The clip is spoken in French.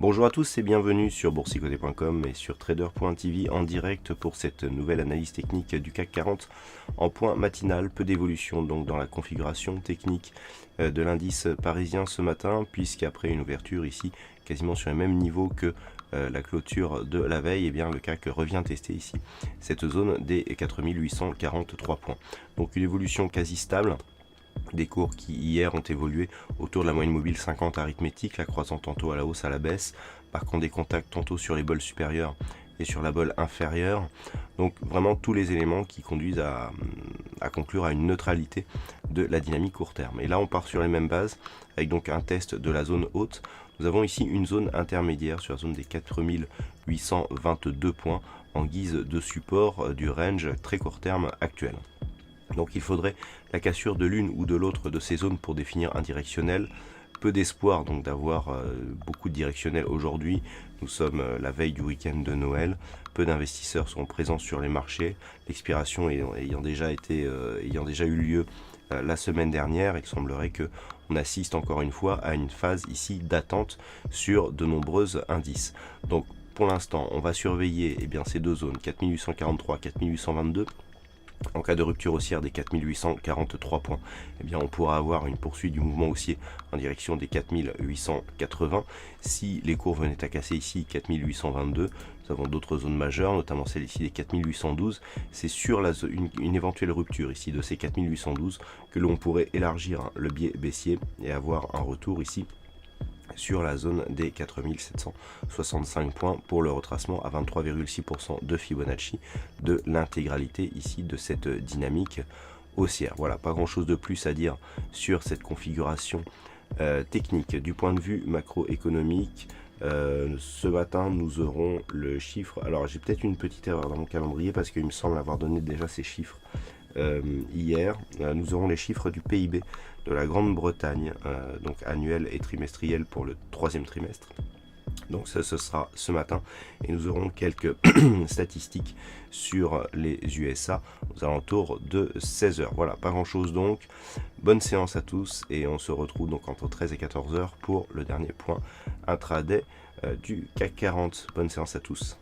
Bonjour à tous et bienvenue sur boursicoté.com et sur trader.tv en direct pour cette nouvelle analyse technique du CAC 40 en point matinal. Peu d'évolution donc dans la configuration technique de l'indice parisien ce matin, puisqu'après une ouverture ici quasiment sur les mêmes niveaux que la clôture de la veille, et bien le CAC revient tester ici cette zone des 4843 points. Donc une évolution quasi stable. Des cours qui hier ont évolué autour de la moyenne mobile 50 arithmétique, la croissant tantôt à la hausse, à la baisse, marquant des contacts tantôt sur les bols supérieurs et sur la bol inférieure. Donc vraiment tous les éléments qui conduisent à conclure à une neutralité de la dynamique court terme. Et là on part sur les mêmes bases avec donc un test de la zone haute. Nous avons ici une zone intermédiaire sur la zone des 4822 points en guise de support du range très court terme actuel. Donc il faudrait la cassure de l'une ou de l'autre de ces zones pour définir un directionnel. Peu d'espoir donc d'avoir beaucoup de directionnels aujourd'hui. Nous sommes la veille du week-end de Noël. Peu d'investisseurs sont présents sur les marchés. L'expiration ayant déjà eu lieu la semaine dernière, il semblerait que on assiste encore une fois à une phase ici d'attente sur de nombreux indices. Donc pour l'instant, on va surveiller ces deux zones 4843, 4822. En cas de rupture haussière des 4843 points, on pourra avoir une poursuite du mouvement haussier en direction des 4880. Si les cours venaient à casser ici 4822, nous avons d'autres zones majeures, notamment celle ici des 4812. C'est sur une éventuelle rupture ici de ces 4812 que l'on pourrait élargir le biais baissier et avoir un retour ici sur la zone des 4765 points pour le retracement à 23,6% de Fibonacci de l'intégralité ici de cette dynamique haussière. Voilà, pas grand chose de plus à dire sur cette configuration technique. Du point de vue macroéconomique, ce matin nous aurons le chiffre, alors j'ai peut-être une petite erreur dans mon calendrier parce qu'il me semble avoir donné déjà ces chiffres hier. Nous aurons les chiffres du PIB de la Grande-Bretagne, donc annuel et trimestriel pour le troisième trimestre. Donc ça, ce sera ce matin. Et nous aurons quelques statistiques sur les USA aux alentours de 16 h. Voilà, pas grand chose donc. Bonne séance à tous et on se retrouve donc entre 13 et 14 h pour le dernier point intraday du CAC 40. Bonne séance à tous.